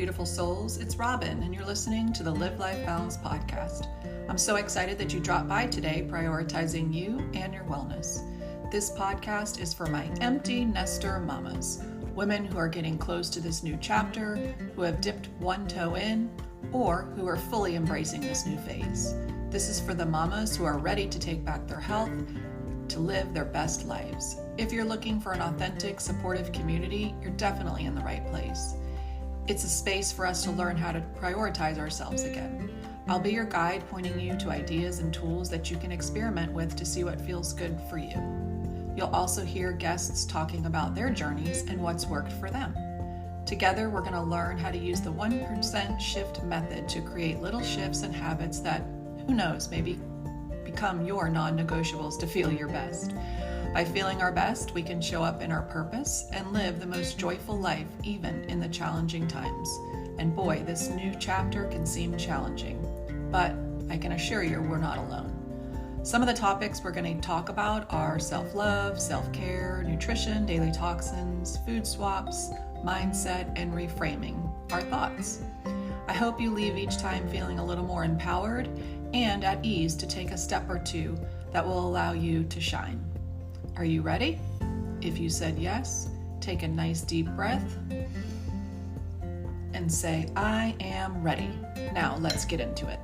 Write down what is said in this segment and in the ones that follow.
beautiful souls. It's Robin, and you're listening to the Live Life Balance podcast. I'm so excited that you dropped by today, prioritizing you and your wellness. This podcast is for my empty nester mamas, women who are getting close to this new chapter, who have dipped one toe in, or who are fully embracing this new phase. This is for the mamas who are ready to take back their health, to live their best lives. If you're looking for an authentic, supportive community, you're definitely in the right place. It's a space for us to learn how to prioritize ourselves again. I'll be your guide, pointing you to ideas and tools that you can experiment with to see what feels good for you. You'll also hear guests talking about their journeys and what's worked for them. Together, we're going to learn how to use the 1% shift method to create little shifts and habits that, who knows, maybe become your non-negotiables to feel your best. By feeling our best, we can show up in our purpose and live the most joyful life, even in the challenging times. And boy, this new chapter can seem challenging, but I can assure you we're not alone. Some of the topics we're going to talk about are self-love, self-care, nutrition, daily toxins, food swaps, mindset, and reframing our thoughts. I hope you leave each time feeling a little more empowered and at ease to take a step or two that will allow you to shine. Are you ready? If you said yes, take a nice deep breath and say, I am ready. Now let's get into it.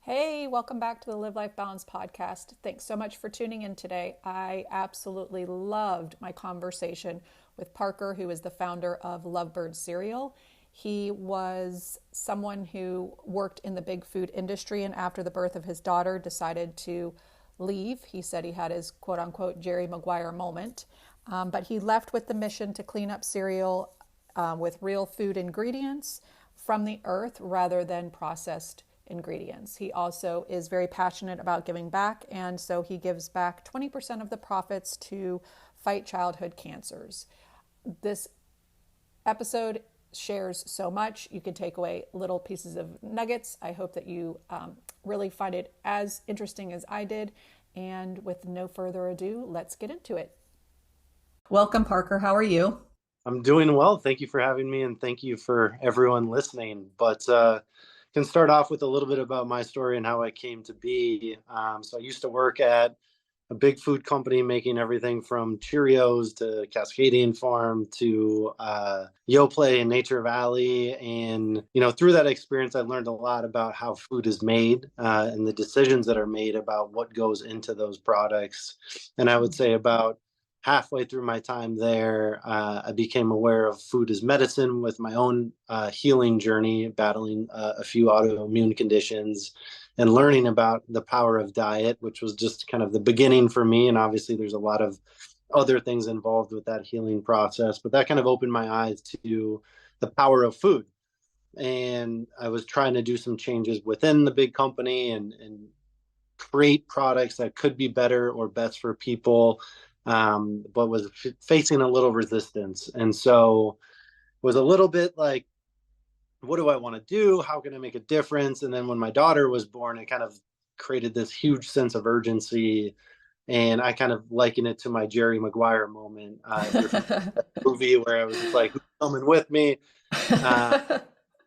Hey, welcome back to the Live Life Balance podcast. Thanks so much for tuning in today. I absolutely loved my conversation with Parker, who is the founder of Lovebird Cereal. He was someone who worked in the big food industry, and after the birth of his daughter decided to leave. He said he had his quote unquote Jerry Maguire moment, but he left with the mission to clean up cereal with real food ingredients from the earth rather than processed ingredients. He also is very passionate about giving back, and so he gives back 20% of the profits to fight childhood cancers. This episode shares so much. You can take away little pieces of nuggets. I hope that you really find it as interesting as I did. And with no further ado, let's get into it. Welcome, Parker. How are you? I'm doing well. Thank you for having me, and thank you for everyone listening. But can start off with a little bit about my story and how I came to be. So I used to work at a big food company making everything from Cheerios to Cascadian Farm to Yoplait and Nature Valley. And, through that experience, I learned a lot about how food is made and the decisions that are made about what goes into those products. And I would say about halfway through my time there, I became aware of food as medicine with my own healing journey, battling a few autoimmune conditions and learning about the power of diet, which was just kind of the beginning for me. And obviously there's a lot of other things involved with that healing process, but that kind of opened my eyes to the power of food. And I was trying to do some changes within the big company and create products that could be better or best for people, but was facing a little resistance. And so was a little bit like, what do I want to do? How can I make a difference? And then when my daughter was born, it kind of created this huge sense of urgency. And I kind of liken it to my Jerry Maguire moment, movie where I was just like, who's coming with me? I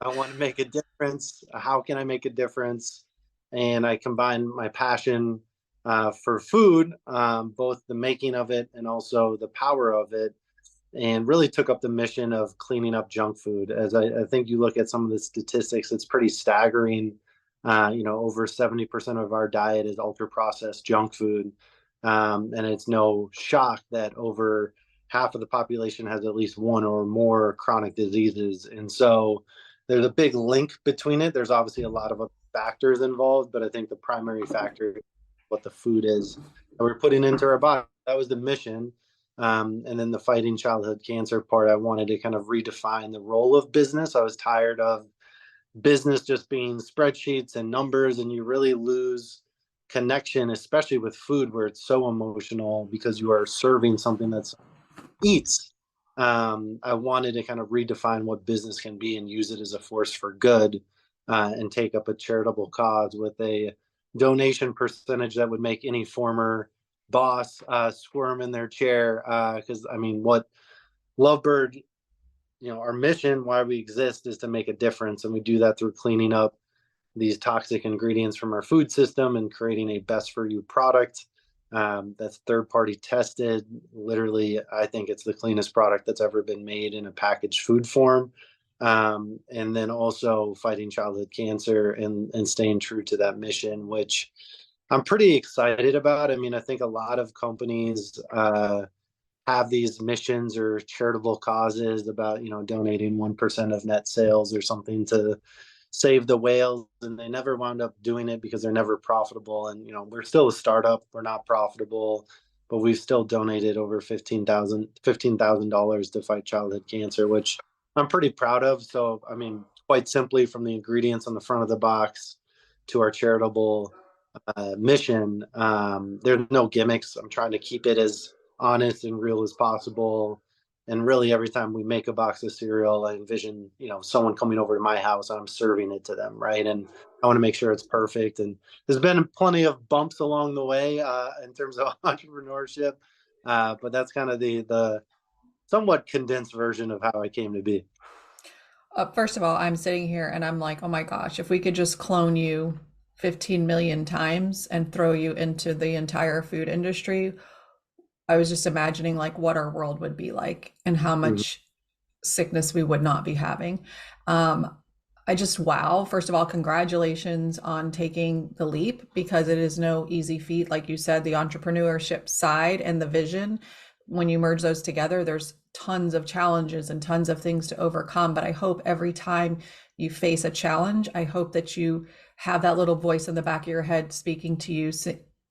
want to make a difference. How can I make a difference? And I combined my passion for food, both the making of it and also the power of it, and really took up the mission of cleaning up junk food. As I think you look at some of the statistics, it's pretty staggering. Over 70% of our diet is ultra processed junk food. And it's no shock that over half of the population has at least one or more chronic diseases. And so there's a big link between it. There's obviously a lot of other factors involved, but I think the primary factor is what the food is that we're putting into our body. That was the mission. And then the fighting childhood cancer part, I wanted to kind of redefine the role of business. I was tired of business just being spreadsheets and numbers, and you really lose connection, especially with food where it's so emotional because you are serving something that's eats. I wanted to kind of redefine what business can be and use it as a force for good, and take up a charitable cause with a donation percentage that would make any former boss squirm in their chair, because I mean, what Lovebird, our mission, why we exist, is to make a difference, and we do that through cleaning up these toxic ingredients from our food system and creating a best for you product that's third party tested. Literally, I think it's the cleanest product that's ever been made in a packaged food form. And then also fighting childhood cancer and staying true to that mission, which I'm pretty excited about. I mean, I think a lot of companies have these missions or charitable causes about, donating 1% of net sales or something to save the whales, and they never wound up doing it because they're never profitable. And we're still a startup, we're not profitable, but we've still donated over $15,000 to fight childhood cancer, which I'm pretty proud of. So I mean, quite simply, from the ingredients on the front of the box to our charitable mission, there's no gimmicks. I'm trying to keep it as honest and real as possible. And really, every time we make a box of cereal, I envision, someone coming over to my house and I'm serving it to them, right? And I want to make sure it's perfect. And there's been plenty of bumps along the way in terms of entrepreneurship, but that's kind of the somewhat condensed version of how I came to be. First of all, I'm sitting here and I'm like, oh my gosh, if we could just clone you 15 million times and throw you into the entire food industry, I was just imagining like what our world would be like and how Mhm. much sickness we would not be having. Um, I just, wow. First of all, congratulations on taking the leap, because it is no easy feat. Like you said, the entrepreneurship side and the vision, when you merge those together, there's tons of challenges and tons of things to overcome. But I hope every time you face a challenge, I hope that you have that little voice in the back of your head speaking to you,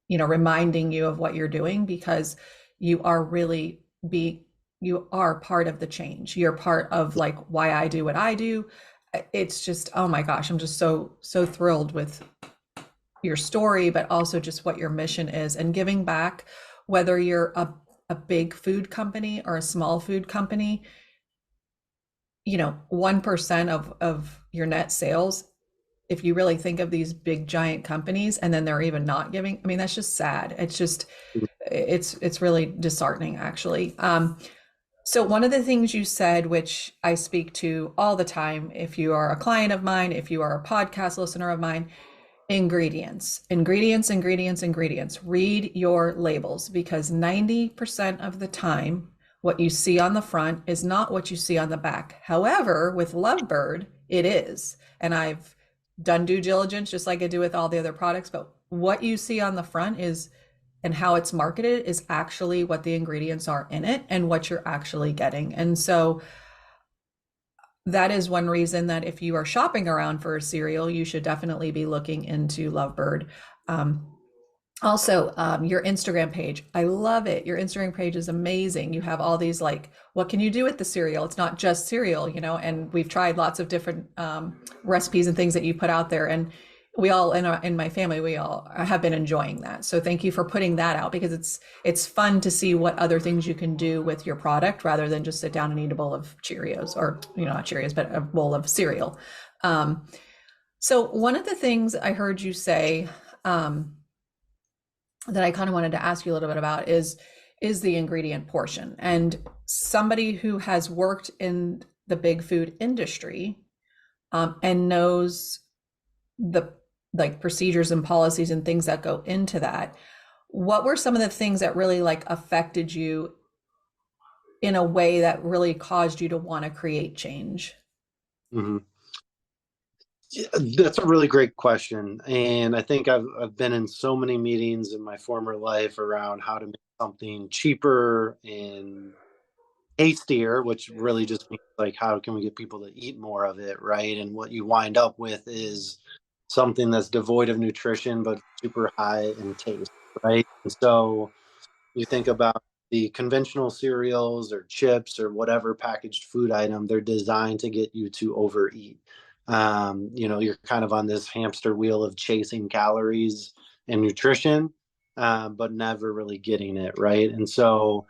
reminding you of what you're doing, because you are really you are part of the change. You're part of like why I do what I do. It's just, oh my gosh, I'm just so thrilled with your story, but also just what your mission is and giving back, whether you're a big food company or a small food company. 1% of your net sales, if you really think of these big giant companies and then they're even not giving, I mean, that's just sad. It's really disheartening, actually. So one of the things you said, which I speak to all the time, if you are a client of mine, if you are a podcast listener of mine, ingredients, ingredients, ingredients, ingredients. Read your labels, because 90% of the time, what you see on the front is not what you see on the back. However, with Lovebird, it is. And I've done due diligence just like I do with all the other products, but what you see on the front is, and how it's marketed is actually what the ingredients are in it and what you're actually getting. And so that is one reason that if you are shopping around for a cereal, you should definitely be looking into Lovebird. Um, Also, your Instagram page, I love it. Your Instagram page is amazing. You have all these like, what can you do with the cereal? It's not just cereal, and we've tried lots of different recipes and things that you put out there. And we all in my family, we all have been enjoying that. So thank you for putting that out, because it's fun to see what other things you can do with your product rather than just sit down and eat a bowl of Cheerios, or not Cheerios, but a bowl of cereal. Um, so one of the things I heard you say, that I kind of wanted to ask you a little bit about is the ingredient portion. And somebody who has worked in the big food industry, and knows the like procedures and policies and things that go into that, what were some of the things that really like affected you in a way that really caused you to want to create change? Mhm. Yeah, that's a really great question. And I think I've been in so many meetings in my former life around how to make something cheaper and tastier, which really just means like how can we get people to eat more of it, right? And what you wind up with is something that's devoid of nutrition but super high in taste, right? And so you think about the conventional cereals or chips or whatever packaged food item, they're designed to get you to overeat. You're kind of on this hamster wheel of chasing calories and nutrition, but never really getting it, right? And so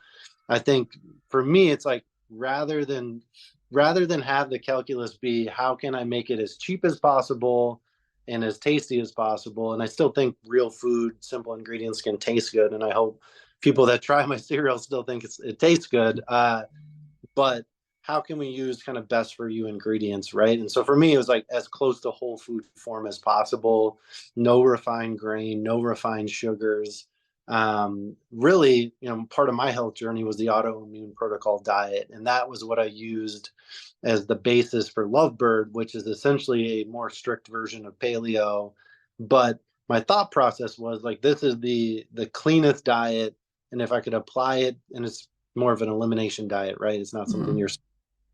I think for me, it's like rather than have the calculus be how can I make it as cheap as possible and as tasty as possible. And I still think real food, simple ingredients can taste good. And I hope people that try my cereal still think it tastes good. But how can we use kind of best for you ingredients, right? And so for me, it was like as close to whole food form as possible, no refined grain, no refined sugars. Really, part of my health journey was the autoimmune protocol diet, and that was what I used as the basis for Lovebird, which is essentially a more strict version of paleo. But my thought process was like, this is the cleanest diet, and if I could apply it, and it's more of an elimination diet, right? It's not something you're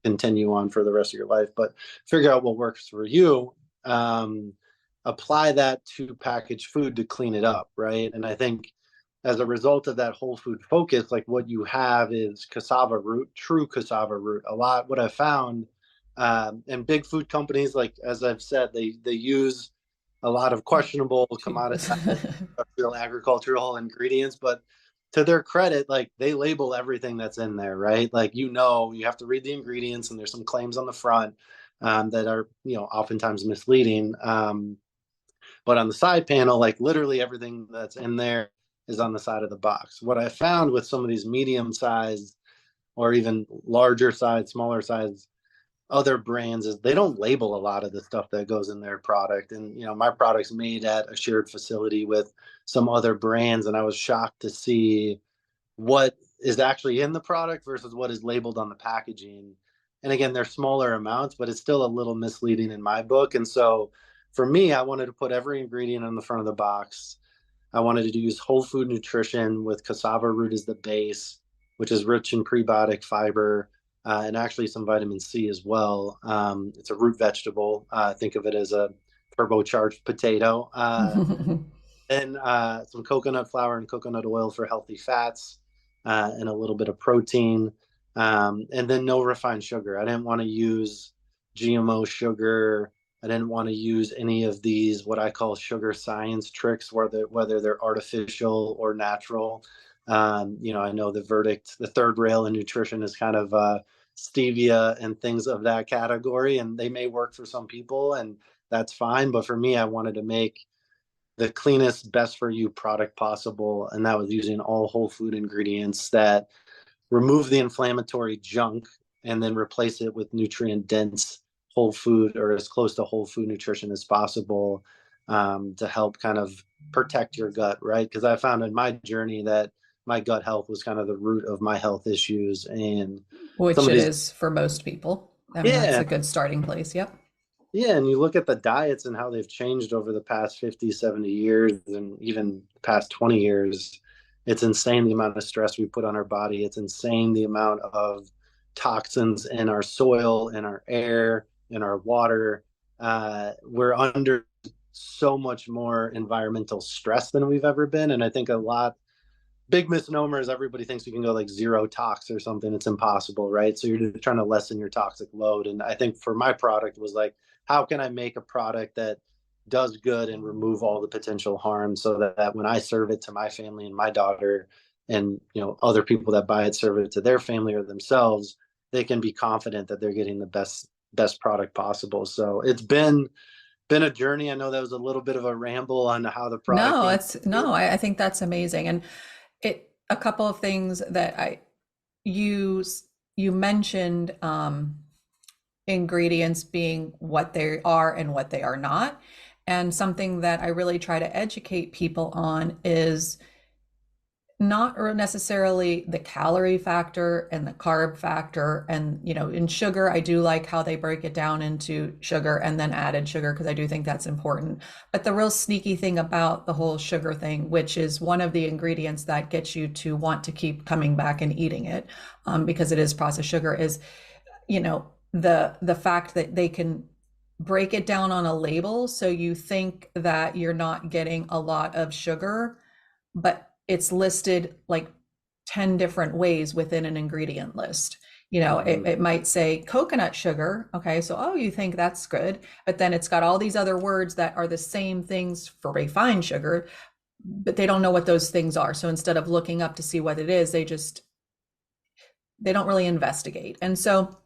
continue on for the rest of your life, but figure out what works for you. Apply that to packaged food to clean it up, right? And I think as a result of that whole food focus, like what you have is cassava root, true cassava root. A lot, what I found, and big food companies, like as I've said, they use a lot of questionable commoditized industrial agricultural ingredients, but to their credit, like they label everything that's in there, right? Like, you have to read the ingredients, and there's some claims on the front that are, oftentimes misleading. But on the side panel, like literally everything that's in there is on the side of the box. What I found with some of these medium sized or even larger size, smaller size other brands is they don't label a lot of the stuff that goes in their product. And my product's made at a shared facility with some other brands, and I was shocked to see what is actually in the product versus what is labeled on the packaging. And again, they're smaller amounts, but it's still a little misleading in my book. And so for me, I wanted to put every ingredient on the front of the box. I wanted to use whole food nutrition with cassava root as the base, which is rich in prebiotic fiber, and actually some vitamin C as well. It's a root vegetable. Think of it as a turbocharged potato. And some coconut flour and coconut oil for healthy fats, and a little bit of protein. And then no refined sugar. I didn't want to use GMO sugar. I didn't want to use any of these, what I call sugar science tricks, whether they're artificial or natural. I know the third rail in nutrition is kind of stevia and things of that category, and they may work for some people, and that's fine. But for me, I wanted to make the cleanest, best for you product possible. And that was using all whole food ingredients that remove the inflammatory junk and then replace it with nutrient dense whole food, or as close to whole food nutrition as possible, to help kind of protect your gut, right? Because I found in my journey that my gut health was kind of the root of my health issues. And Which some of it these, is for most people. I mean, that's yeah, a good starting place. Yep. yeah, and you look at the diets and how they've changed over the past 50, 70 years, and even past 20 years. It's insane the amount of stress we put on our body. It's insane the amount of toxins in our soil, in our air, in our water. We're under so much more environmental stress than we've ever been. And I think big misnomer is everybody thinks you can go like zero tox or something. It's impossible, right? So you're just trying to lessen your toxic load. And I think for my product was like, how can I make a product that does good and remove all the potential harm, so that when I serve it to my family and my daughter, and other people that buy it serve it to their family or themselves, they can be confident that they're getting the best product possible. So it's been a journey. I know that was a little bit of a ramble on how the product No, came. I think that's amazing. And a couple of things that you mentioned, ingredients being what they are and what they are not. And something that I really try to educate people on is not necessarily the calorie factor and the carb factor. And, in sugar, I do like how they break it down into sugar and then added sugar, because I do think that's important. But the real sneaky thing about the whole sugar thing, which is one of the ingredients that gets you to want to keep coming back and eating it, because it is processed sugar, is, the fact that they can break it down on a label. So you think that you're not getting a lot of sugar, but it's listed like 10 different ways within an ingredient list. It might say coconut sugar. Okay, so, oh, you think that's good, but then it's got all these other words that are the same things for refined sugar, but they don't know what those things are. So instead of looking up to see what it is, they don't really investigate. And so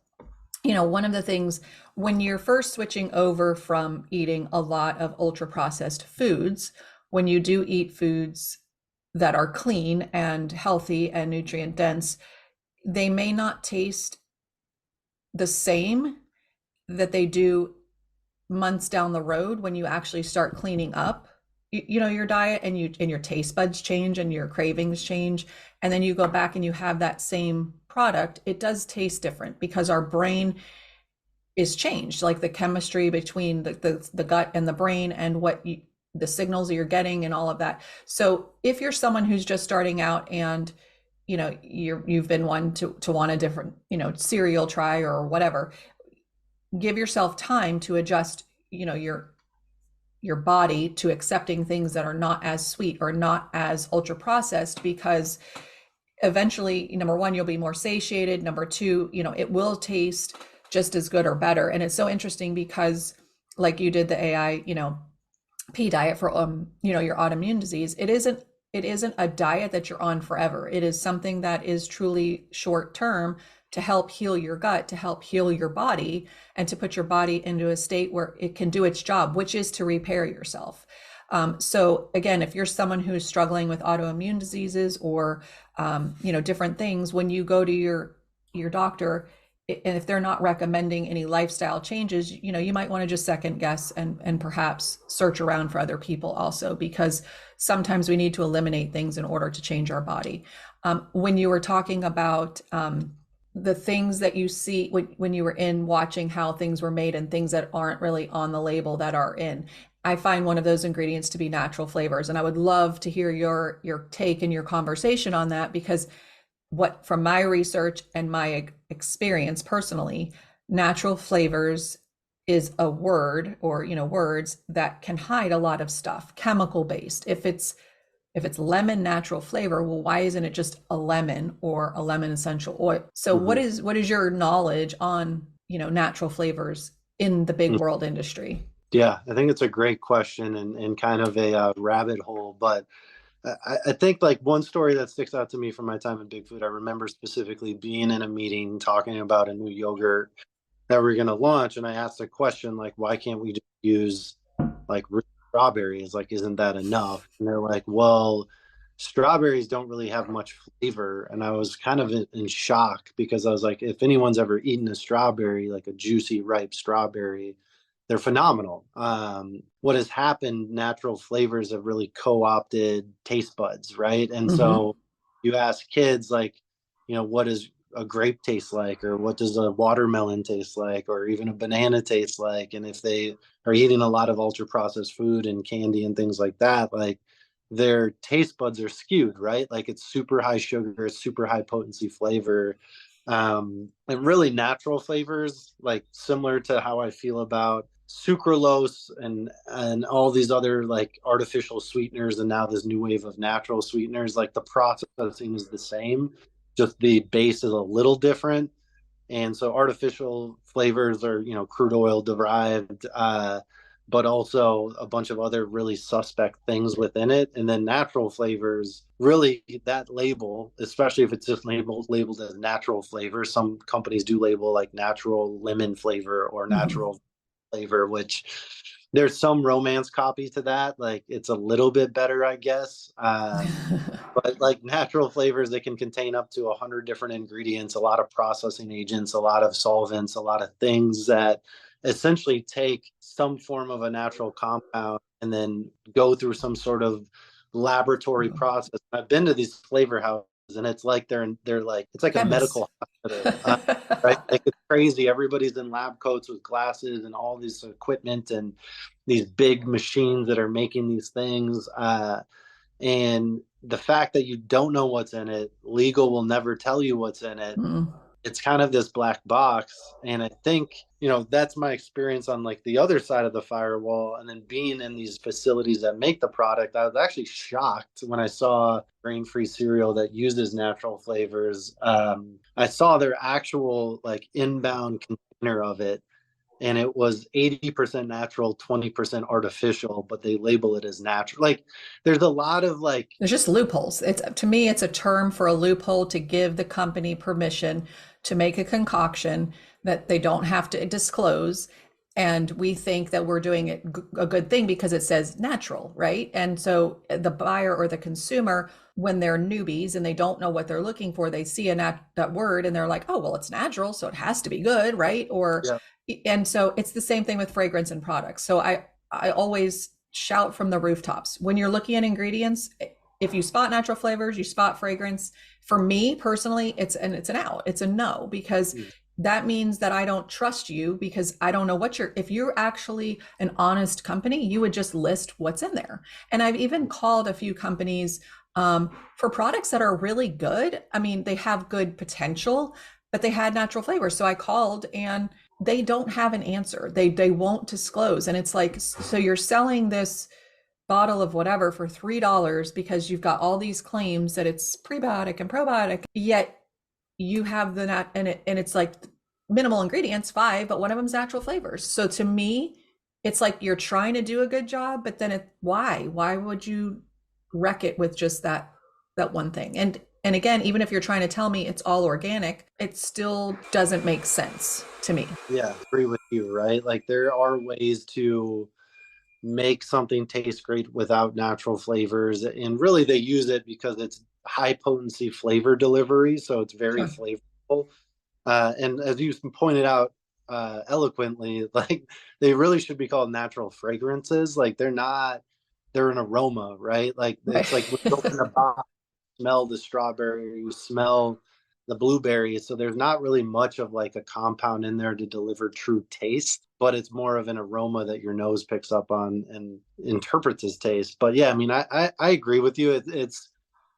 one of the things when you're first switching over from eating a lot of ultra processed foods, when you do eat foods that are clean and healthy and nutrient dense, they may not taste the same that they do months down the road when you actually start cleaning up your diet, and your taste buds change and your cravings change, and then you go back and you have that same product. It does taste different because our brain is changed, like the chemistry between the gut and the brain, and the signals that you're getting and all of that. So if you're someone who's just starting out, and you've been one to want a different cereal try or whatever, give yourself time to adjust your body to accepting things that are not as sweet or not as ultra processed, because eventually, number one, you'll be more satiated. Number two, it will taste just as good or better. And it's so interesting because, like you did the AI, P diet for your autoimmune disease. It isn't a diet that you're on forever. It is something that is truly short term to help heal your gut, to help heal your body, and to put your body into a state where it can do its job, which is to repair yourself. So again, if you're someone who's struggling with autoimmune diseases or different things, when you go to your doctor, and if they're not recommending any lifestyle changes, you might want to just second guess and perhaps search around for other people also, because sometimes we need to eliminate things in order to change our body. When you were talking about the things that you see when you were in watching how things were made and things that aren't really on the label that are in, I find one of those ingredients to be natural flavors. And I would love to hear your take and your conversation on that, because from my research and my experience personally, natural flavors is a word, or words that can hide a lot of stuff, chemical based. If it's lemon natural flavor, well, why isn't it just a lemon or a lemon essential oil? So what Mhm. is your knowledge on natural flavors in the big Mm. world industry? Yeah, I think it's a great question and kind of a rabbit hole. But I think like one story that sticks out to me from my time in Big Food, I remember specifically being in a meeting talking about a new yogurt that we're going to launch. And I asked a question like, why can't we just use like real strawberries? Like, isn't that enough? And they're like, well, strawberries don't really have much flavor. And I was kind of in shock, because I was like, if anyone's ever eaten a strawberry, like a juicy, ripe strawberry, they're phenomenal. What has happened, natural flavors have really co-opted taste buds, right? And Mm-hmm. so you ask kids like, what does a grape taste like, or what does a watermelon taste like, or even a banana taste like? And if they are eating a lot of ultra processed food and candy and things like that, like their taste buds are skewed, right? Like it's super high sugar, super high potency flavor. And really natural flavors, like similar to how I feel about sucralose and all these other like artificial sweeteners, and now this new wave of natural sweeteners, like the processing is the same, just the base is a little different. And so artificial flavors are, crude oil derived, but also a bunch of other really suspect things within it. And then natural flavors, really that label, especially if it's just labeled as natural flavor. Some companies do label like natural lemon flavor or Mm-hmm. natural flavor, which there's some romance copy to that. Like it's a little bit better, I guess. But like natural flavors, they can contain up to 100 different ingredients, a lot of processing agents, a lot of solvents, a lot of things that essentially take some form of a natural compound and then go through some sort of laboratory process. I've been to these flavor houses, and it's like they're like it's like a Chemist. medical hospital, right? Like it's crazy. Everybody's in lab coats with glasses and all this equipment and these big machines that are making these things. And the fact that you don't know what's in it, legal will never tell you what's in it. Mm. It's kind of this black box. And I think, that's my experience on like the other side of the firewall. And then being in these facilities that make the product, I was actually shocked when I saw grain-free cereal that uses natural flavors. I saw their actual like inbound container of it, and it was 80% natural, 20% artificial, but they label it as natural. Like there's a lot of like, There's just loopholes. It's to me, it's a term for a loophole to give the company permission to make a concoction that they don't have to disclose. And we think that we're doing it a good thing because it says natural, right? And so the buyer or the consumer, when they're newbies and they don't know what they're looking for, they see that word and they're like, oh, well, it's natural, so it has to be good, right? Or yeah, and so it's the same thing with fragrance and products. So I always shout from the rooftops when you're looking at ingredients. If you spot natural flavors, you spot fragrance. For me personally, it's an out. It's a no, because that means that I don't trust you, because I don't know what if you're actually an honest company, you would just list what's in there. And I've even called a few companies for products that are really good. I mean, they have good potential, but they had natural flavors. So I called and they don't have an answer. They won't disclose. And it's like, so you're selling this bottle of whatever for $3 because you've got all these claims that it's prebiotic and probiotic, yet you have the nat and it's like minimal ingredients, 5, but one of them's natural flavors. So to me, it's like you're trying to do a good job, but then why would you wreck it with just that one thing? And again, even if you're trying to tell me it's all organic, it still doesn't make sense to me. yeah, agree with you, right? Like there are ways to make something taste great without natural flavors, and really they use it because it's high potency flavor delivery, so it's very Sure. flavorful. And as you pointed out eloquently, like they really should be called natural fragrances. Like they're not, they're an aroma, right? Like Right. it's like when you open a box, smell the strawberry, or you smell the blueberry. So there's not really much of like a compound in there to deliver true taste, but it's more of an aroma that your nose picks up on and interprets as taste. But yeah, I mean, I agree with you. It's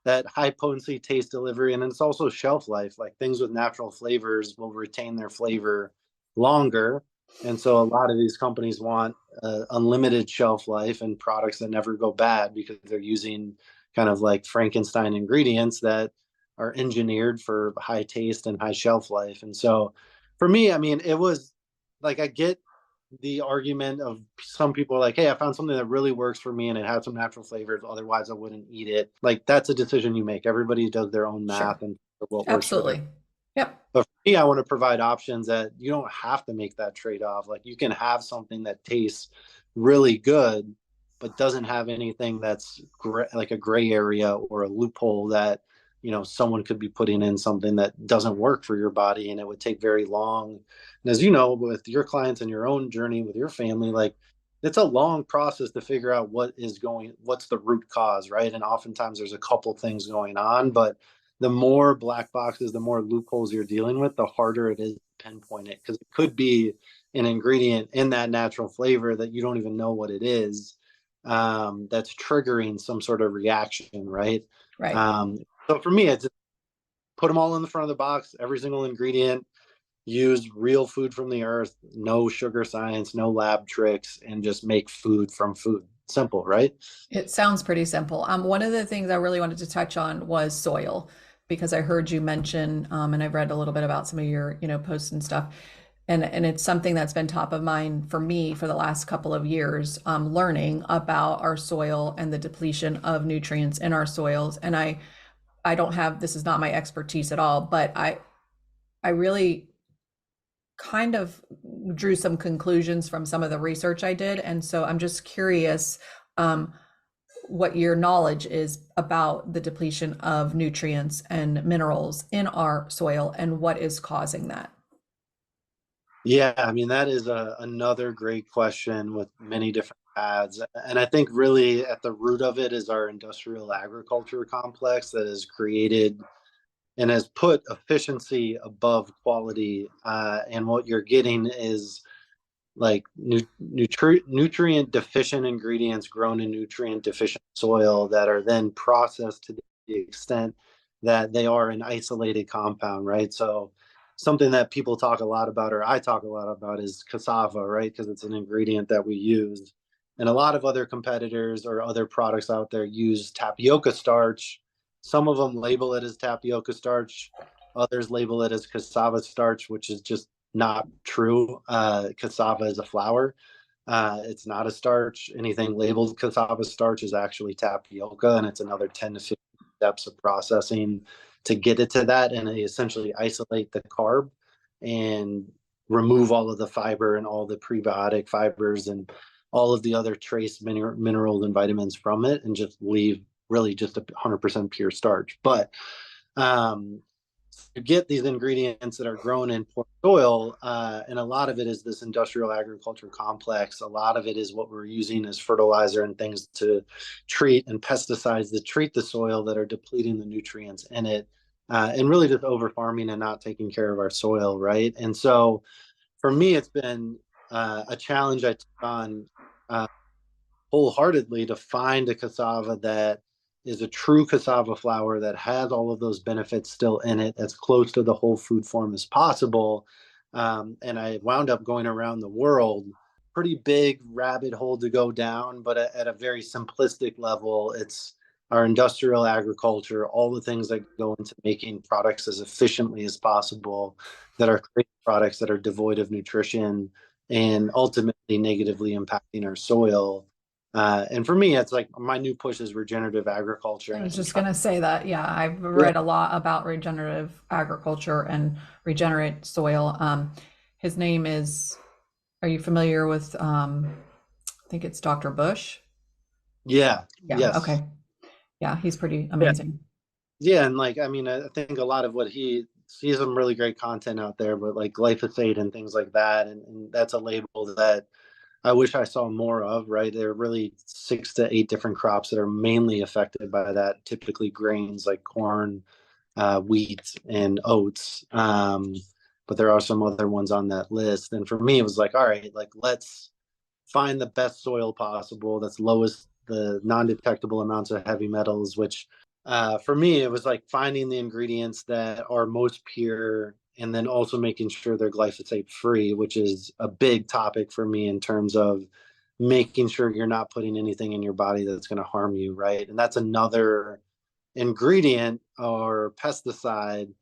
that high potency taste delivery, and it's also shelf life. Like things with natural flavors will retain their flavor longer. And so a lot of these companies want unlimited shelf life and products that never go bad because they're using kind of like Frankenstein ingredients that are engineered for high taste and high shelf life. And so for me, I mean, it was like I get the argument of some people are like, hey, I found something that really works for me and it has some natural flavors. Otherwise, I wouldn't eat it. Like that's a decision you make. Everybody does their own Sure. math and what works for them. Absolutely. Yep. But for me, I want to provide options that you don't have to make that trade off. Like you can have something that tastes really good, but doesn't have anything that's like a gray area or a loophole that, you know, someone could be putting in something that doesn't work for your body and it would take very long. And as you know, with your clients and your own journey with your family, like it's a long process to figure out what's the root cause, right? And oftentimes there's a couple things going on, but the more black boxes, the more loopholes you're dealing with, the harder it is to pinpoint it, because it could be an ingredient in that natural flavor that you don't even know what it is, that's triggering some sort of reaction, right? Right. So for me, it's put them all in the front of the box, every single ingredient, use real food from the earth, no sugar science, no lab tricks, and just make food from food. Simple, right? It sounds pretty simple. One of the things I really wanted to touch on was soil, because I heard you mention, and I've read a little bit about some of your, posts and stuff, and it's something that's been top of mind for me for the last couple of years, learning about our soil and the depletion of nutrients in our soils. And I don't have, this is not my expertise at all, but I really kind of drew some conclusions from some of the research I did, and so I'm just curious. What your knowledge is about the depletion of nutrients and minerals in our soil and what is causing that. Yeah, I mean, that is another great question with many different paths. And I think really at the root of it is our industrial agriculture complex that has created and has put efficiency above quality. And what you're getting is like nutrient deficient ingredients grown in nutrient deficient soil that are then processed to the extent that they are an isolated compound, right? So something that people talk a lot about, or I talk a lot about, is cassava, right? Because it's an ingredient that we use. And a lot of other competitors or other products out there use tapioca starch. Some of them label it as tapioca starch, others label it as cassava starch, which is just not true. Cassava is a flour. It's not a starch. Anything labeled cassava starch is actually tapioca, and it's another 10 to 15 steps of processing to get it to that. And they essentially isolate the carb and remove all of the fiber and all the prebiotic fibers and all of the other trace minerals and vitamins from it, and just leave really just 100% pure starch. But um, to get these ingredients that are grown in poor soil, and a lot of it is this industrial agriculture complex. A lot of it is what we're using as fertilizer and things to treat, and pesticides that treat the soil that are depleting the nutrients in it, and really just over farming and not taking care of our soil, right? And so for me, it's been a challenge I took on uh, wholeheartedly to find a cassava that is a true cassava flour that has all of those benefits still in it, as close to the whole food form as possible. And I wound up going around the world, pretty big rabbit hole to go down, but at a very simplistic level, it's our industrial agriculture, all the things that go into making products as efficiently as possible, that are great products that are devoid of nutrition and ultimately negatively impacting our soil. And for me, it's like my new push is regenerative agriculture, I was and just try. going to say that. Yeah, I've Yeah, read a lot about regenerative agriculture and regenerate soil. His name is, are you familiar with, I think it's Dr. Bush? yeah, Yeah, yes, okay. Yeah, he's pretty yeah, amazing. yeah, and like I mean, I think a lot of what he sees some really great content out there, but like glyphosate and things like that, and that's a label that I wish I saw more of. Right, there are really 6 to 8 different crops that are mainly affected by that. Typically, grains like corn, wheat, and oats. But there are some other ones on that list. And for me, it was like, all right, like let's find the best soil possible that's lowest the non-detectable amounts of heavy metals, which for me it was like finding the ingredients that are most pure, and then also making sure they're glyphosate free, which is a big topic for me in terms of making sure you're not putting anything in your body that's going to harm you, right? And that's another ingredient or pesticide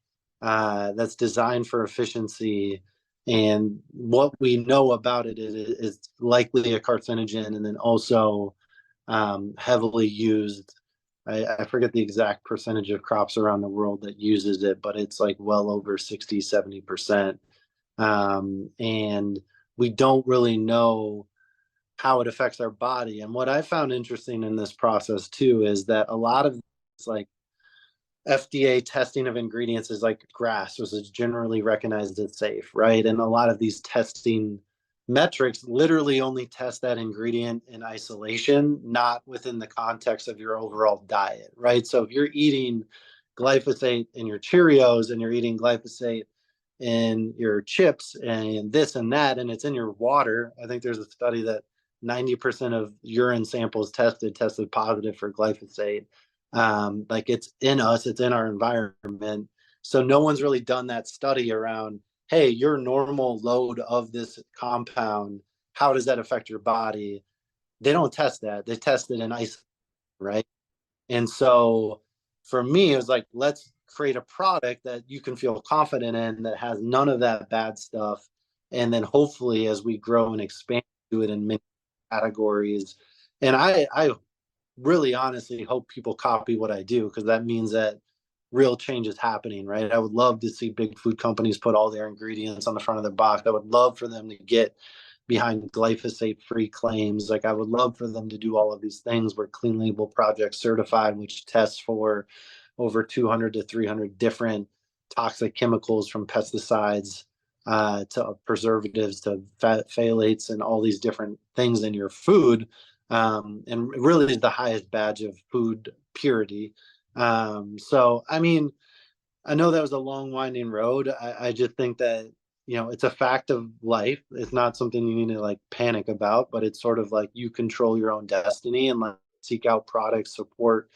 that's designed for efficiency. And what we know about it is likely a carcinogen, and then also heavily used. I forget the exact percentage of crops around the world that uses it, but it's like well over 60, 70%. And we don't really know how it affects our body. And what I found interesting in this process too is that a lot of it's like FDA testing of ingredients is like grass, which is generally recognized as safe, right? And a lot of these testing metrics literally only test that ingredient in isolation, not within the context of your overall diet, right? So if you're eating glyphosate in your Cheerios and you're eating glyphosate in your chips and this and that, and it's in your water, I think there's a study that 90% of urine samples tested positive for glyphosate. Like it's in us, it's in our environment. So no one's really done that study around, hey, your normal load of this compound, how does that affect your body? They don't test that. They test it in ice, right? And so for me, it was like, let's create a product that you can feel confident in that has none of that bad stuff. And then hopefully as we grow and expand to it in many categories. And I really honestly hope people copy what I do, because that means that real change is happening, right? I would love to see big food companies put all their ingredients on the front of their box. I would love for them to get behind glyphosate free claims. Like I would love for them to do all of these things. We're Clean Label Project certified, which tests for over 200 to 300 different toxic chemicals, from pesticides to preservatives to phthalates and all these different things in your food. And really is the highest badge of food purity. So, I mean, I know that was a long, winding road. I just think that, it's a fact of life. It's not something you need to like panic about, but it's sort of like you control your own destiny, and like seek out products, support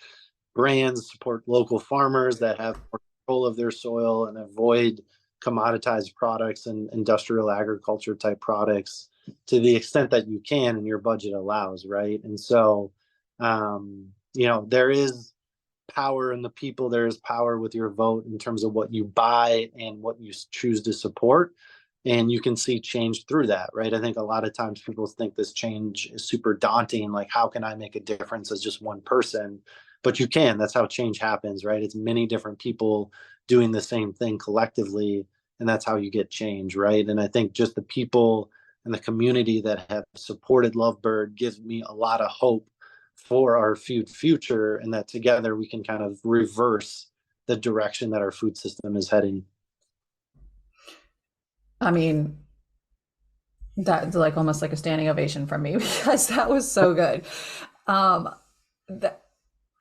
brands, support local farmers that have more control of their soil, and avoid commoditized products and industrial agriculture type products to the extent that you can and your budget allows, right? And so, there is power in the people. There is power with your vote in terms of what you buy and what you choose to support. and you can see change through that, right? I think a lot of times people think this change is super daunting. Like, how can I make a difference as just one person? But you can. That's how change happens, right? It's many different people doing the same thing collectively, and that's how you get change, right? And I think just the people and the community that have supported Lovebird gives me a lot of hope for our future, and that together we can kind of reverse the direction that our food system is heading. I mean, that's like almost like a standing ovation from me because that was so good. Um, that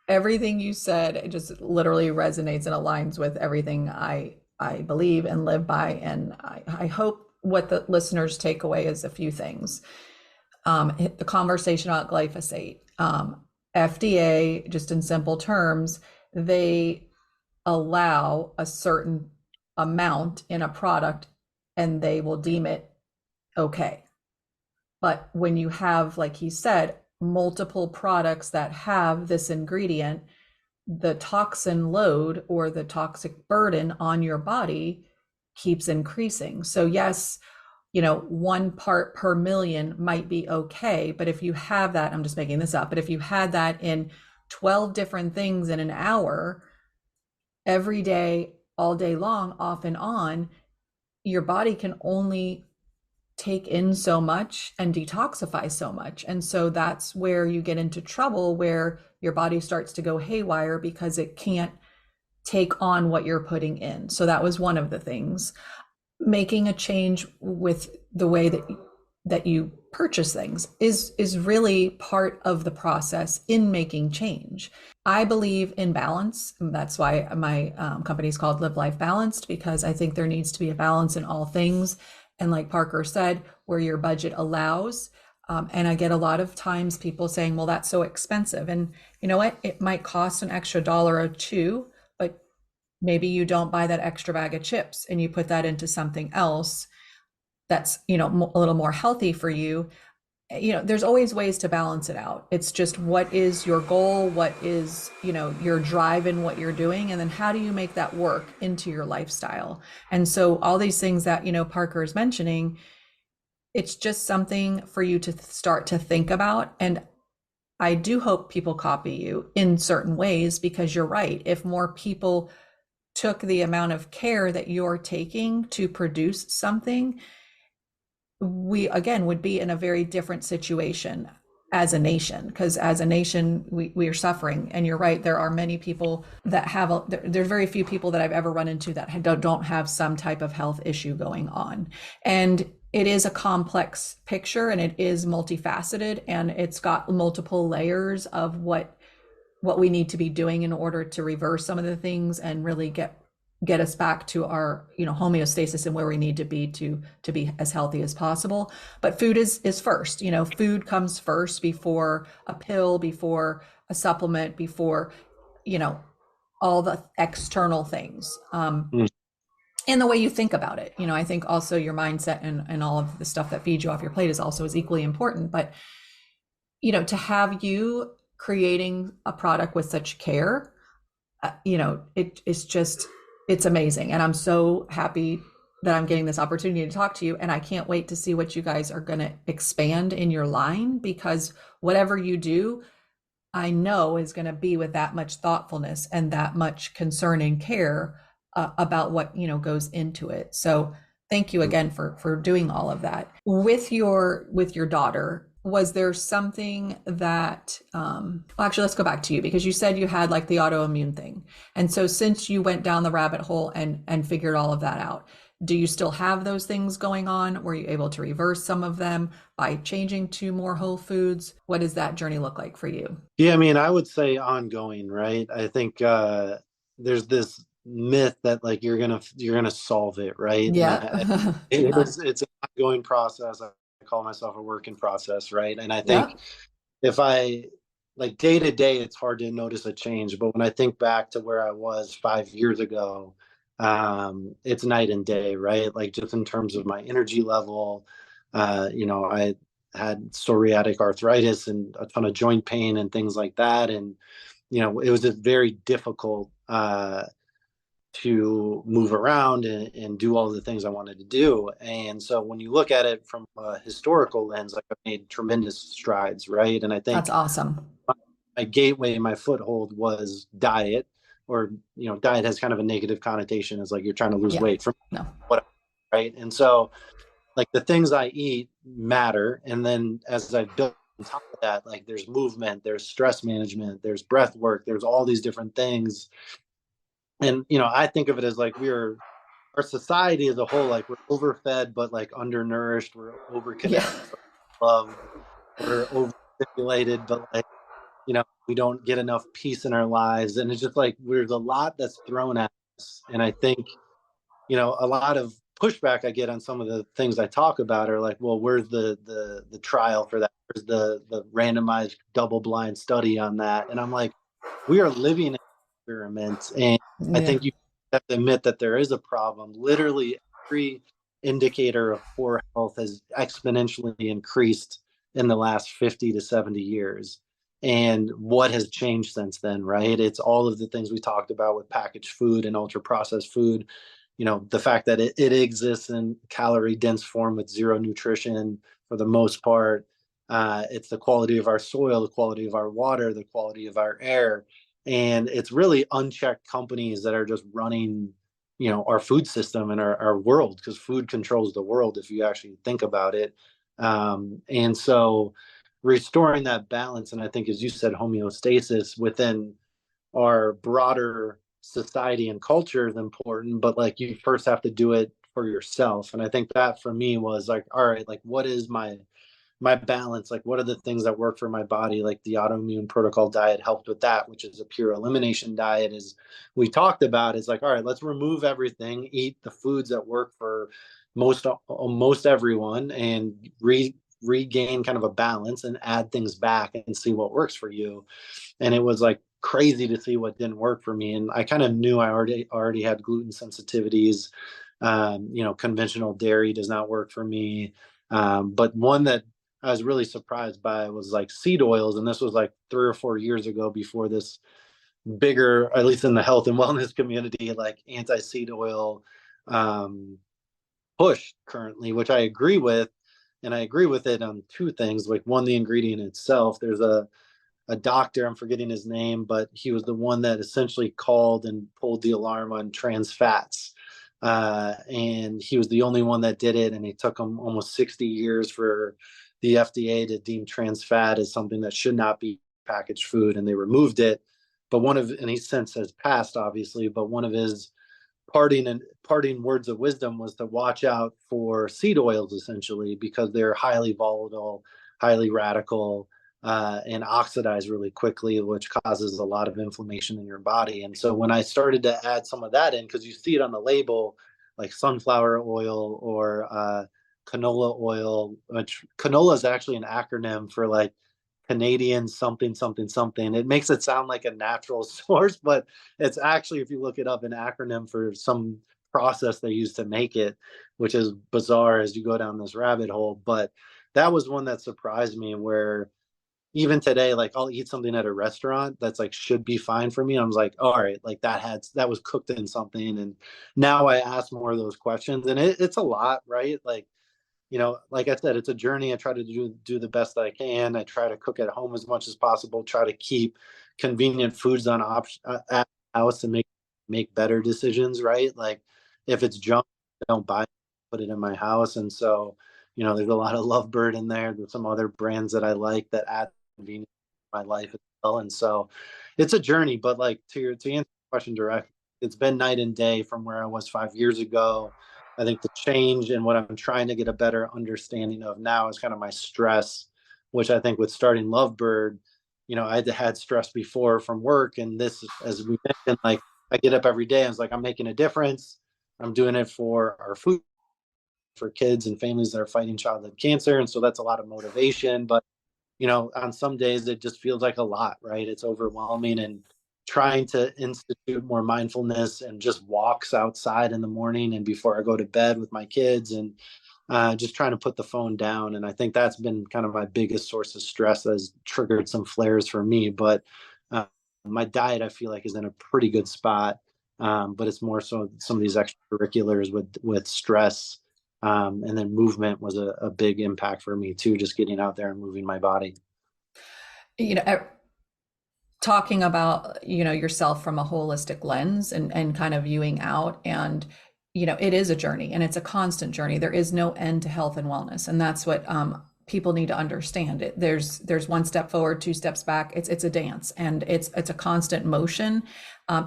everything you said, it just literally resonates and aligns with everything I believe and live by. And I hope what the listeners take away is a few things. The conversation about glyphosate. FDA, just in simple terms, they allow a certain amount in a product and they will deem it okay. But when you have, like he said, multiple products that have this ingredient, the toxin load or the toxic burden on your body keeps increasing. So yes, 1 part per million might be okay, but if you have that, I'm just making this up, but if you had that in 12 different things in an hour, every day, all day long, off and on, your body can only take in so much and detoxify so much. And so that's where you get into trouble, where your body starts to go haywire because it can't take on what you're putting in. So that was one of the things. Making a change with the way that you purchase things is really part of the process in making change. I believe in balance. That's why my company is called Live Life Balanced, because I think there needs to be a balance in all things. And like Parker said, where your budget allows. And I get a lot of times people saying, well, that's so expensive. And you know what? It might cost an extra dollar or two, but maybe you don't buy that extra bag of chips and you put that into something else that's, a little more healthy for you. There's always ways to balance it out. It's just, what is your goal? What is, your drive in what you're doing? And then how do you make that work into your lifestyle? And so all these things that, Parker is mentioning, it's just something for you to start to think about. And I do hope people copy you in certain ways, because you're right. If more people took the amount of care that you're taking to produce something, we again would be in a very different situation as a nation, because as a nation we are suffering. And you're right, there are many people that have there's very few people that I've ever run into that don't have some type of health issue going on. And it is a complex picture, and it is multifaceted, and it's got multiple layers of what we need to be doing in order to reverse some of the things and really get us back to our homeostasis and where we need to be as healthy as possible. But food is first. Food comes first, before a pill, before a supplement, before all the external things. And the way you think about it, I think also your mindset and all of the stuff that feeds you off your plate is equally important. But to have you creating a product with such care, it's amazing. And I'm so happy that I'm getting this opportunity to talk to you. And I can't wait to see what you guys are going to expand in your line, because whatever you do, I know is going to be with that much thoughtfulness and that much concern and care about what, goes into it. So thank you again for doing all of that. With your daughter, was there something that, actually, let's go back to you, because you said you had like the autoimmune thing. And so since you went down the rabbit hole and figured all of that out, do you still have those things going on? Were you able to reverse some of them by changing to more whole foods? What does that journey look like for you? Yeah, I mean, I would say ongoing, right? I think there's this myth that like you're gonna solve it, right? Yeah. It's an ongoing process. I call myself a work in process, right? And I Yeah. think if I like day to day, it's hard to notice a change. But when I think back to where I was 5 years ago, it's night and day, right? Like just in terms of my energy level, I had psoriatic arthritis and a ton of joint pain and things like that. And, it was just very difficult to move around and do all the things I wanted to do. And so when you look at it from a historical lens, like I've made tremendous strides, right? And I That's think awesome. my gateway, my foothold was diet, or diet has kind of a negative connotation as like you're trying to lose Yeah. weight from No. what, right? And so like the things I eat matter. And then as I've built on top of that, like there's movement, there's stress management, there's breath work, there's all these different things. And I think of it as like our society as a whole, like we're overfed but like undernourished, we're overconnected, Yeah. loved, we're overstimulated, but like we don't get enough peace in our lives. And it's just like there's a lot that's thrown at us. And I think a lot of pushback I get on some of the things I talk about are like, well, where's the trial for that? Where's the randomized double blind study on that? And I'm like, we are living in an experiment, and I Yeah. think you have to admit that there is a problem. Literally every indicator of poor health has exponentially increased in the last 50 to 70 years. And what has changed since then, right? It's all of the things we talked about with packaged food and ultra processed food. The fact that it exists in calorie dense form with zero nutrition for the most part. It's the quality of our soil, the quality of our water, the quality of our air. And it's really unchecked companies that are just running, our food system and our world, because food controls the world if you actually think about it. And so restoring that balance, and I think, as you said, homeostasis within our broader society and culture is important, but like you first have to do it for yourself. And I think that for me was like, all right, like what is my balance? Like what are the things that work for my body? Like the autoimmune protocol diet helped with that, which is a pure elimination diet, as we talked about. Is like, all right, let's remove everything, eat the foods that work for most everyone, and regain kind of a balance and add things back and see what works for you. And it was like crazy to see what didn't work for me. And I kind of knew I already had gluten sensitivities. Conventional dairy does not work for me. But one that I was really surprised by was like seed oils, and this was like 3 or 4 years ago, before this bigger, at least in the health and wellness community, like anti-seed oil push currently, which I agree with. And I agree with it on two things. Like one, the ingredient itself. There's a doctor, I'm forgetting his name, but he was the one that essentially called and pulled the alarm on trans fats. And he was the only one that did it. And it took him almost 60 years for the FDA to deem trans fat as something that should not be packaged food. And they removed it. And he since has passed, obviously, but one of his parting words of wisdom was to watch out for seed oils, essentially, because they're highly volatile, highly radical, and oxidize really quickly, which causes a lot of inflammation in your body. And so when I started to add some of that in, because you see it on the label, like sunflower oil or canola oil, which canola is actually an acronym for like Canadian something something something. It makes it sound like a natural source, but it's actually, if you look it up, an acronym for some process they use to make it, which is bizarre as you go down this rabbit hole. But that was one that surprised me, where even today, like I'll eat something at a restaurant that's like should be fine for me. I was like, all right, like that was cooked in something. And now I ask more of those questions, and it's a lot, right? Like, like I said, it's a journey. I try to do the best that I can. I try to cook at home as much as possible. Try to keep convenient foods on option at the house to make better decisions. Right? Like if it's junk, I don't buy it, put it in my house. And so, there's a lot of Lovebird in there. There's some other brands that I like that add convenience to my life as well. And so, it's a journey. But like to answer the question directly, it's been night and day from where I was 5 years ago. I think the change and what I'm trying to get a better understanding of now is kind of my stress, which I think with starting Lovebird, I had stress before from work. And this, as we mentioned, like I get up every day and it's like, I'm making a difference. I'm doing it for our food, for kids and families that are fighting childhood cancer. And so that's a lot of motivation. But on some days it just feels like a lot, right? It's overwhelming, and trying to institute more mindfulness and just walks outside in the morning and before I go to bed with my kids, and just trying to put the phone down. And I think that's been kind of my biggest source of stress that has triggered some flares for me. But my diet, I feel like, is in a pretty good spot. but it's more so some of these extracurriculars with stress. And then movement was a big impact for me too, just getting out there and moving my body. You know, talking about, yourself from a holistic lens and kind of viewing out, and it is a journey, and it's a constant journey. There is no end to health and wellness, and that's what people need to understand. It there's one step forward, two steps back. It's a dance, and it's a constant motion.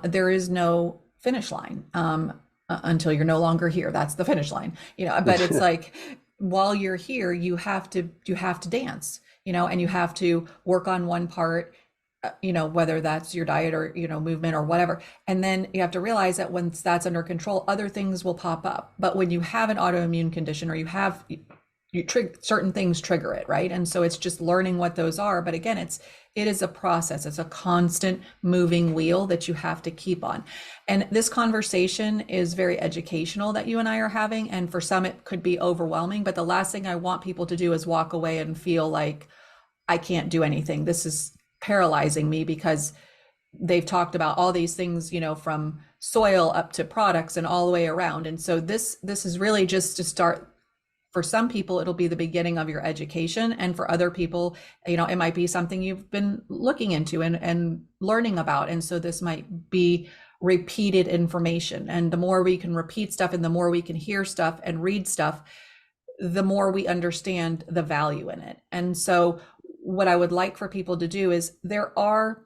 There is no finish line until you're no longer here. That's the finish line, but it's like, while you're here, you have to dance, and you have to work on one part, whether that's your diet or, movement or whatever. And then you have to realize that once that's under control, other things will pop up. But when you have an autoimmune condition, or you trigger certain things, trigger it, right? And so it's just learning what those are. But again, it is a process. It's a constant moving wheel that you have to keep on. And this conversation is very educational that you and I are having. And for some, it could be overwhelming. But the last thing I want people to do is walk away and feel like, I can't do anything. This is paralyzing me, because they've talked about all these things, from soil up to products and all the way around. And so this is really just to start. For some people, it'll be the beginning of your education. And for other people, it might be something you've been looking into and learning about. And so this might be repeated information. And the more we can repeat stuff, and the more we can hear stuff and read stuff, the more we understand the value in it. And so what I would like for people to do is, there are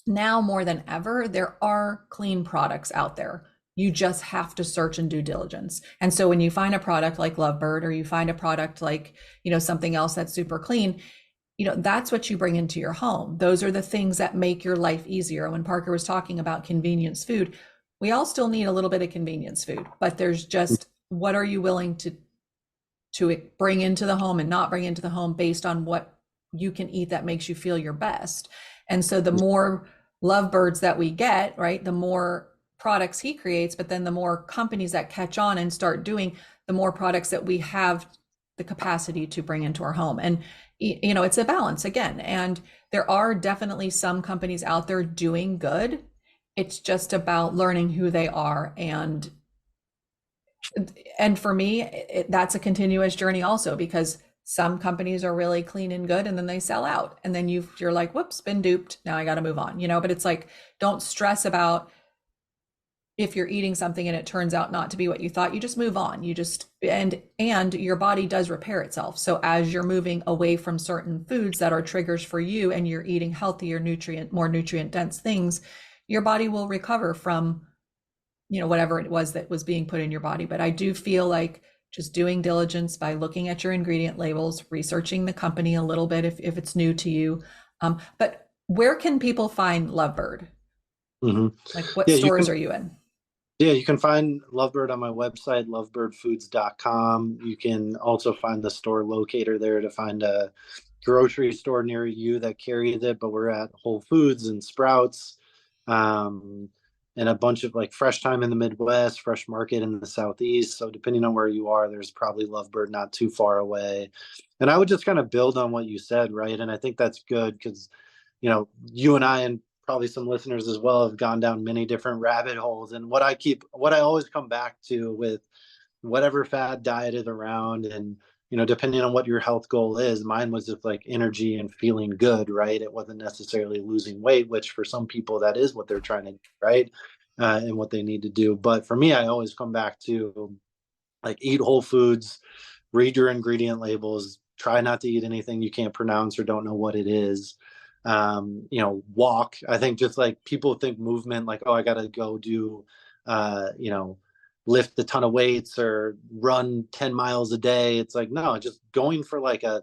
now more than ever, there are clean products out there. You just have to search and due diligence. And so when you find a product like Lovebird, or you find a product like, something else that's super clean, that's what you bring into your home. Those are the things that make your life easier. When Parker was talking about convenience food, we all still need a little bit of convenience food, but there's just, what are you willing to bring into the home and not bring into the home, based on what you can eat that makes you feel your best. And so the more Lovebirds that we get, right, the more products he creates, but then the more companies that catch on and start doing, the more products that we have the capacity to bring into our home. And it's a balance again. And there are definitely some companies out there doing good. It's just about learning who they are. And for me, that's a continuous journey also, because some companies are really clean and good, and then they sell out, and then you're like, whoops, been duped, now I got to move on, but it's like, don't stress about if you're eating something and it turns out not to be what you thought. You just move on. You just, and your body does repair itself. So as you're moving away from certain foods that are triggers for you, and you're eating healthier, more nutrient dense things, your body will recover from whatever it was that was being put in your body. But I do feel like just doing diligence by looking at your ingredient labels, researching the company a little bit if it's new to you. But where can people find Lovebird? Like, what stores are you in? Yeah, you can find Lovebird on my website, lovebirdfoods.com. You can also find the store locator there to find a grocery store near you that carries it, but we're at Whole Foods and Sprouts. And a bunch of like Fresh Time in the Midwest, Fresh Market in the Southeast. So depending on where you are, there's probably Lovebird not too far away. And I would just kind of build on what you said, right? And I think that's good, because, you and I, and probably some listeners as well, have gone down many different rabbit holes. And what I always come back to with whatever fad diet is around, and, depending on what your health goal is, mine was just like energy and feeling good, right? It wasn't necessarily losing weight, which for some people that is what they're trying to do, right? And what they need to do. But for me, I always come back to like, eat whole foods, read your ingredient labels, try not to eat anything you can't pronounce or don't know what it is. Walk. I think just like people think movement, like, oh, I got to go do, lift a ton of weights or run 10 miles a day. It's like, no, just going for like a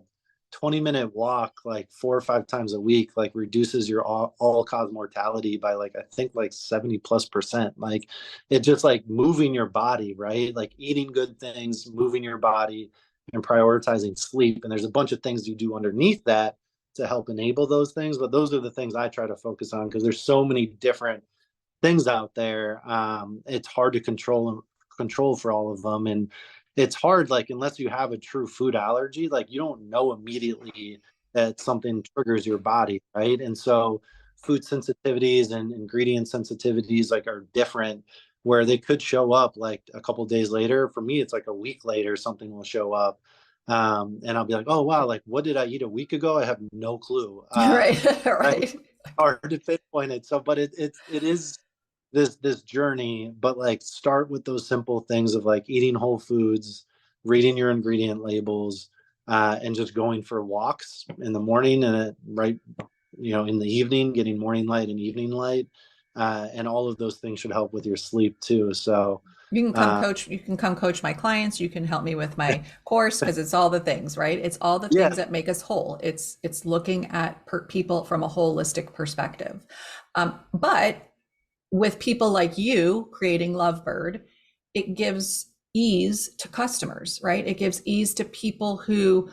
20-minute walk, like 4 or 5 times a week, like reduces your all cause mortality by like, I think like 70+%. Like, it's just like moving your body, right? Like eating good things, moving your body, and prioritizing sleep. And there's a bunch of things you do underneath that to help enable those things. But those are the things I try to focus on, because there's so many different things out there. It's hard to control for all of them. And it's hard, like, unless you have a true food allergy, like, you don't know immediately that something triggers your body, right? And so food sensitivities and ingredient sensitivities like are different, where they could show up like a couple days later. For me, it's like a week later, something will show up. And I'll be like, oh wow, like what did I eat a week ago? I have no clue. Right, Right? right. Hard to pinpoint it. So, but it is this journey. But like, start with those simple things of like eating whole foods, reading your ingredient labels, and just going for walks in the morning and right, in the evening, getting morning light and evening light, and all of those things should help with your sleep too. So, uh, You can come coach my clients, you can help me with my course, because it's all the things, right? It's all the yeah, things that make us whole. It's looking at people from a holistic perspective. But with people like you creating Lovebird, it gives ease to customers, right? It gives ease to people who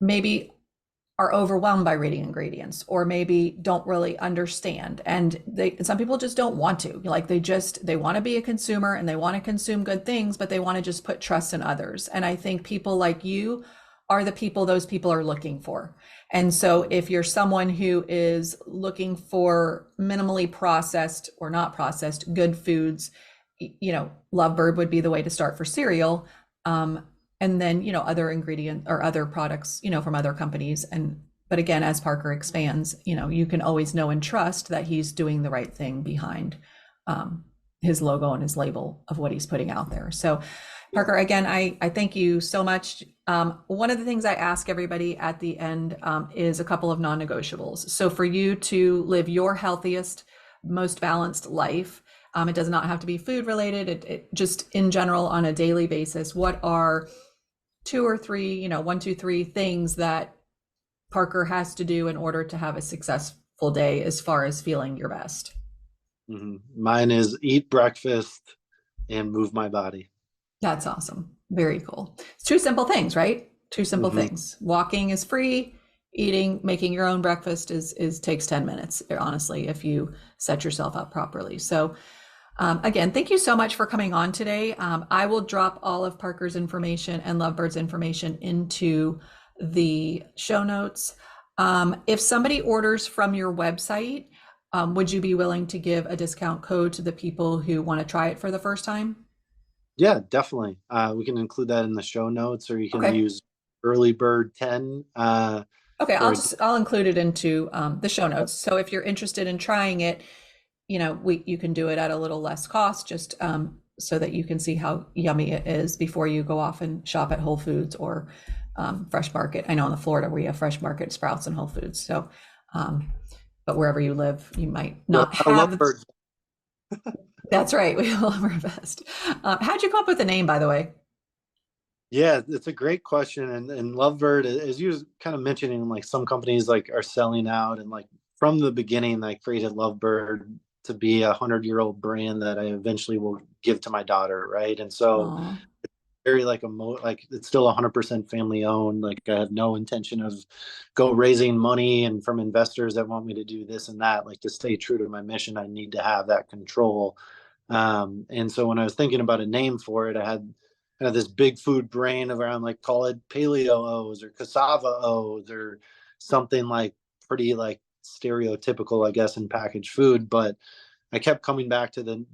maybe are overwhelmed by reading ingredients, or maybe don't really understand, and some people just don't want to, like they want to be a consumer and they want to consume good things, but they want to just put trust in others. And I think people like you are the people those people are looking for. And so if you're someone who is looking for minimally processed or not processed good foods, Lovebird would be the way to start for cereal. And then other ingredient or other products from other companies. And but again, as Parker expands, you can always know and trust that he's doing the right thing behind his logo and his label of what he's putting out there. So Parker, again, I thank you so much. One of the things I ask everybody at the end is a couple of non-negotiables. So for you to live your healthiest, most balanced life, it does not have to be food related. It just in general on a daily basis, what are two or three, one, two, three things that Parker has to do in order to have a successful day as far as feeling your best? Mine is eat breakfast and move my body. That's awesome. Very cool. It's two simple things, right? Two simple Mm-hmm. things. Walking is free. Making your own breakfast is takes 10 minutes, honestly, if you set yourself up properly. So again, thank you so much for coming on today. I will drop all of Parker's information and Lovebird's information into the show notes. If somebody orders from your website, would you be willing to give a discount code to the people who want to try it for the first time? Yeah, definitely. We can include that in the show notes, or you can Okay. use early bird 10 Okay, for I'll include it into the show notes. So if you're interested in trying it, you can do it at a little less cost, just so that you can see how yummy it is before you go off and shop at Whole Foods or Fresh Market. I know in the Florida we have Fresh Market, Sprouts, and Whole Foods. So, but wherever you live, you might not I love have. birds. That's right. We love our best. How'd you come up with the name, by the way? Yeah, it's a great question. And Lovebird, as you was kind of mentioning, like some companies like are selling out, and like from the beginning, I created Lovebird to be 100-year-old brand that I eventually will give to my daughter, right? And so Aw. very like like it's still 100% family owned. Like I have no intention of go raising money and from investors that want me to do this and that. Like to stay true to my mission, I need to have that control. And so when I was thinking about a name for it, I had kind of this big food brain around like call it paleo O's or cassava O's or something like pretty like stereotypical, I guess, in packaged food. But I kept coming back to the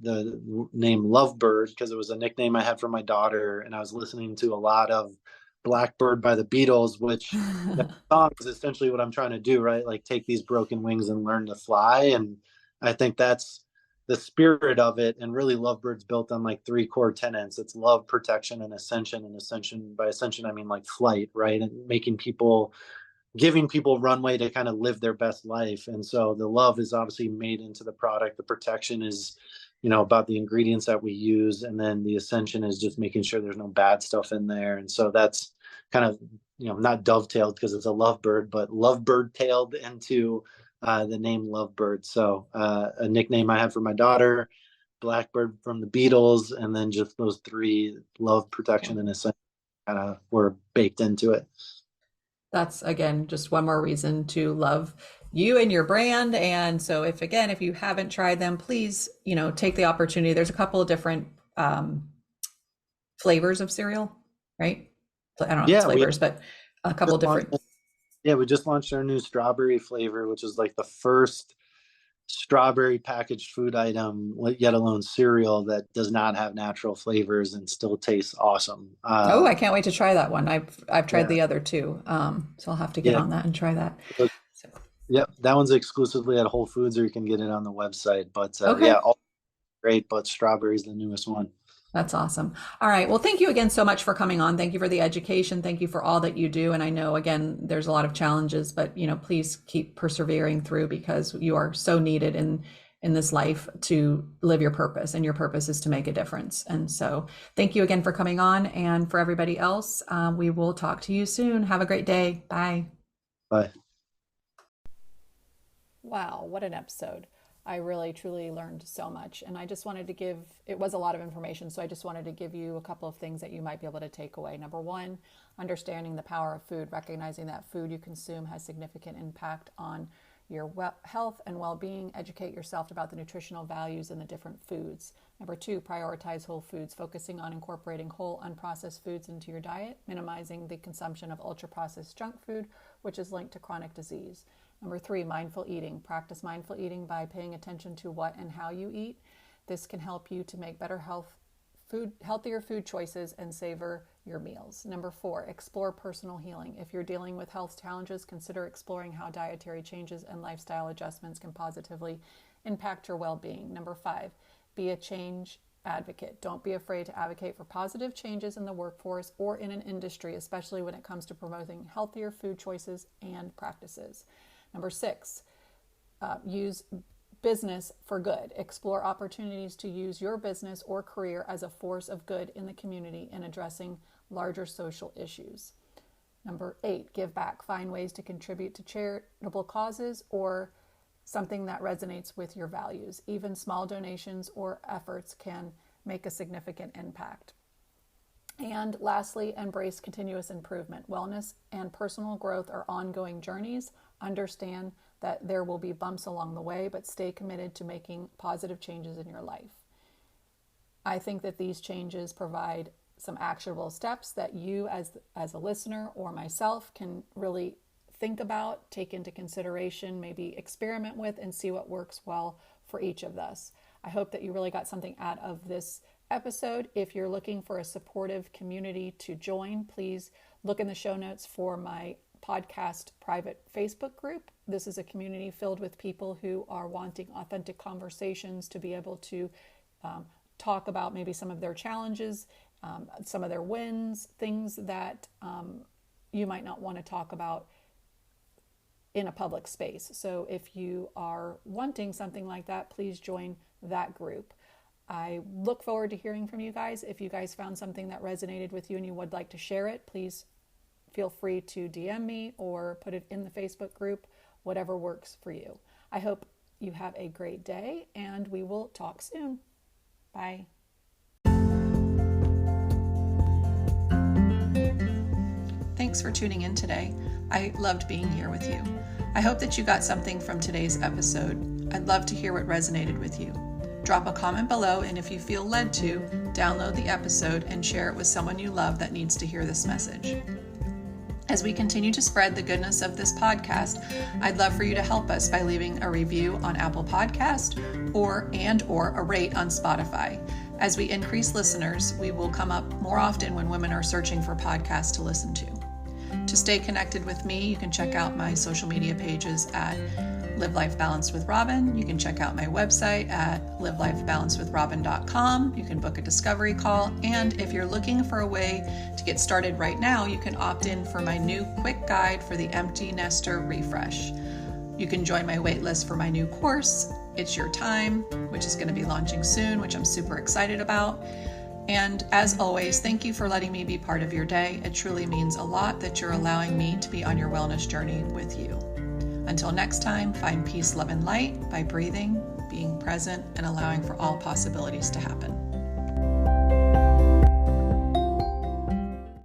name Lovebird because it was a nickname I had for my daughter, and I was listening to a lot of Blackbird by the Beatles, which that song is essentially what I'm trying to do, right? Like take these broken wings and learn to fly. And I think that's the spirit of it. And really, Lovebird's built on like three core tenets. It's love, protection, and ascension. And ascension, by ascension, I mean like flight, right? And making people giving people runway to kind of live their best life. And so the love is obviously made into the product. The protection is, about the ingredients that we use. And then the ascension is just making sure there's no bad stuff in there. And so that's kind of, not dovetailed because it's a lovebird, but lovebird tailed into the name Lovebird. So a nickname I had for my daughter, Blackbird from the Beatles, and then just those three, love, protection, and ascension, kind of were baked into it. That's again just one more reason to love you and your brand. And so if you haven't tried them, please, take the opportunity. There's a couple of different flavors of cereal, right? I don't know if it's Yeah, we flavors, but a couple of different. Yeah, we just launched our new strawberry flavor, which is like the first strawberry packaged food item, yet alone cereal, that does not have natural flavors and still tastes awesome. Oh, I can't wait to try that one. I've tried Yeah, the other two, so I'll have to get yeah, on that and try that. So, yep. That one's exclusively at Whole Foods, or you can get it on the website. But yeah, okay. all great. But strawberry is the newest one. That's awesome. All right. Well, thank you again so much for coming on. Thank you for the education. Thank you for all that you do. And I know, again, there's a lot of challenges, but please keep persevering through, because you are so needed in this life to live your purpose, and your purpose is to make a difference. And so, thank you again for coming on. And for everybody else, we will talk to you soon. Have a great day. Bye. Bye. Wow, what an episode. I really truly learned so much. And I just wanted to give, it was a lot of information, so I just wanted to give you a couple of things that you might be able to take away. Number one, understanding the power of food, recognizing that food you consume has significant impact on your health and well-being. Educate yourself about the nutritional values in the different foods. Number two, prioritize whole foods, focusing on incorporating whole, unprocessed foods into your diet, minimizing the consumption of ultra-processed junk food, which is linked to chronic disease. Number three, mindful eating. Practice mindful eating by paying attention to what and how you eat. This can help you to make healthier food choices and savor your meals. Number four, explore personal healing. If you're dealing with health challenges, consider exploring how dietary changes and lifestyle adjustments can positively impact your well-being. Number five, be a change advocate. Don't be afraid to advocate for positive changes in the workforce or in an industry, especially when it comes to promoting healthier food choices and practices. Number six, use business for good. Explore opportunities to use your business or career as a force of good in the community in addressing larger social issues. Number eight, give back. Find ways to contribute to charitable causes or something that resonates with your values. Even small donations or efforts can make a significant impact. And lastly, embrace continuous improvement. Wellness and personal growth are ongoing journeys. Understand that there will be bumps along the way, but stay committed to making positive changes in your life. I think that these changes provide some actionable steps that you as a listener or myself can really think about, take into consideration, maybe experiment with, and see what works well for each of us. I hope that you really got something out of this episode. If you're looking for a supportive community to join, please look in the show notes for my podcast private Facebook group. This is a community filled with people who are wanting authentic conversations to be able to talk about maybe some of their challenges, some of their wins, things that you might not want to talk about in a public space. So if you are wanting something like that, please join that group. I look forward to hearing from you guys. If you guys found something that resonated with you and you would like to share it, please feel free to DM me or put it in the Facebook group, whatever works for you. I hope you have a great day, and we will talk soon. Bye. Thanks for tuning in today. I loved being here with you. I hope that you got something from today's episode. I'd love to hear what resonated with you. Drop a comment below, and if you feel led to, download the episode and share it with someone you love that needs to hear this message. As we continue to spread the goodness of this podcast, I'd love for you to help us by leaving a review on Apple Podcast or a rate on Spotify. As we increase listeners, we will come up more often when women are searching for podcasts to listen to. To stay connected with me, you can check out my social media pages at Live Life Balanced with Robin. You can check out my website at livelifebalancedwithrobin.com. You can book a discovery call. And if you're looking for a way to get started right now, you can opt in for my new quick guide for the empty nester refresh. You can join my wait list for my new course, It's Your Time, which is going to be launching soon, which I'm super excited about. And as always, thank you for letting me be part of your day. It truly means a lot that you're allowing me to be on your wellness journey with you. Until next time, find peace, love, and light by breathing, being present, and allowing for all possibilities to happen.